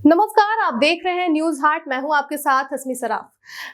नमस्कार, आप देख रहे हैं न्यूज हाट। मैं हूं आपके साथ हसमी सराफ।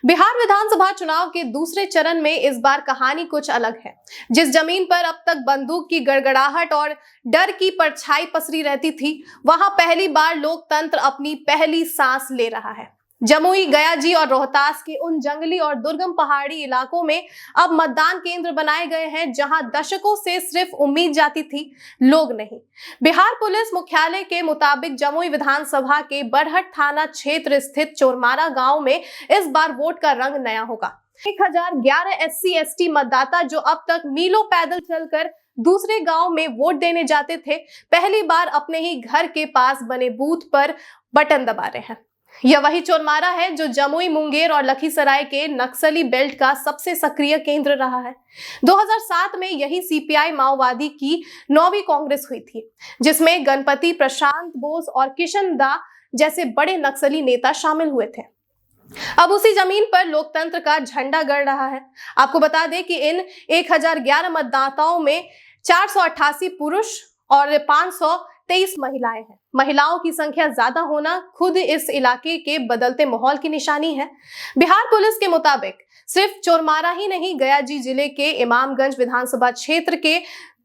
बिहार विधानसभा चुनाव के दूसरे चरण में इस बार कहानी कुछ अलग है। जिस जमीन पर अब तक बंदूक की गड़गड़ाहट और डर की परछाई पसरी रहती थी, वहां पहली बार लोकतंत्र अपनी पहली सांस ले रहा है। जमुई, गया जी और रोहतास के उन जंगली और दुर्गम पहाड़ी इलाकों में अब मतदान केंद्र बनाए गए हैं, जहां दशकों से सिर्फ उम्मीद जाती थी, लोग नहीं। बिहार पुलिस मुख्यालय के मुताबिक जमुई विधानसभा के बरहट थाना क्षेत्र स्थित चोरमारा गांव में इस बार वोट का रंग नया होगा। 1011 SC/ST मतदाता जो अब तक मीलों पैदल चलकर दूसरे गांव में वोट देने जाते थे, पहली बार अपने ही घर के पास बने बूथ पर बटन दबा रहे हैं। यह वही चोरमारा है जो जमुई, मुंगेर और लखीसराय के नक्सली बेल्ट का सबसे सक्रिय केंद्र रहा है। 2007 में यही CPI माओवादी की 9वीं कांग्रेस हुई थी, जिसमें गणपति, प्रशांत बोस और किशन दा जैसे बड़े नक्सली नेता शामिल हुए थे। अब उसी जमीन पर लोकतंत्र का झंडा गड़ रहा है। आपको बता दें कि इन 1011 मतदाताओं में 488 पुरुष और 523 महिलाएं हैं। महिलाओं की संख्या ज्यादा होना खुद इस इलाके के बदलते माहौल की निशानी है। बिहार पुलिस के मुताबिक सिर्फ चोरमारा ही नहीं, गया जी जिले के इमामगंज विधानसभा क्षेत्र के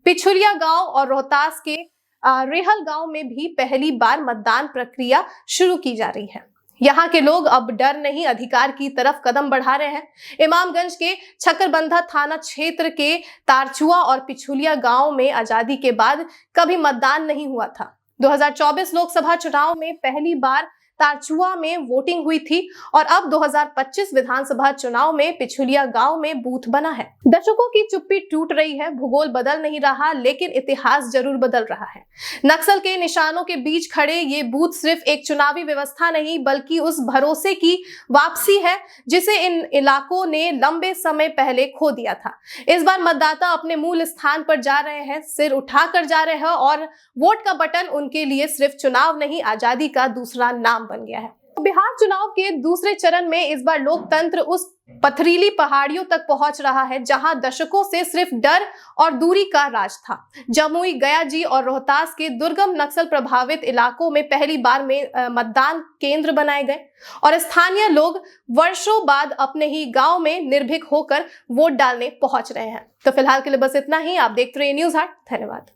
पिछुलिया गांव और रोहतास के रेहल गांव में भी पहली बार मतदान प्रक्रिया शुरू की जा रही है। यहाँ के लोग अब डर नहीं, अधिकार की तरफ कदम बढ़ा रहे हैं। इमामगंज के छकरबंधा थाना क्षेत्र के तारचुआ और पिछुलिया गांव में आजादी के बाद कभी मतदान नहीं हुआ था। 2024 लोकसभा चुनाव में पहली बार तारचुआ में वोटिंग हुई थी और अब 2025 विधानसभा चुनाव में पिछुलिया गांव में बूथ बना है। दशकों की चुप्पी टूट रही है। भूगोल बदल नहीं रहा, लेकिन इतिहास जरूर बदल रहा है। नक्सल के निशानों के बीच खड़े ये बूथ सिर्फ एक चुनावी व्यवस्था नहीं, बल्कि उस भरोसे की वापसी है जिसे इन इलाकों ने लंबे समय पहले खो दिया था। इस बार मतदाता अपने मूल स्थान पर जा रहे हैं, सिर उठाकर जा रहे हैं और वोट का बटन उनके लिए सिर्फ चुनाव नहीं, आजादी का दूसरा नाम बन गया है। बिहार चुनाव के दूसरे चरण में इस बार लोकतंत्र उस पथरीली पहाड़ियों तक पहुंच रहा है, जहां दशकों से सिर्फ डर और दूरी का राज था। जमुई, गया जी और रोहतास के दुर्गम नक्सल प्रभावित इलाकों में पहली बार में मतदान केंद्र बनाए गए और स्थानीय लोग वर्षों बाद अपने ही गांव में निर्भीक होकर वोट डालने पहुंच रहे हैं। तो फिलहाल के लिए बस इतना ही। आप देखते रहिए न्यूज हाट। धन्यवाद।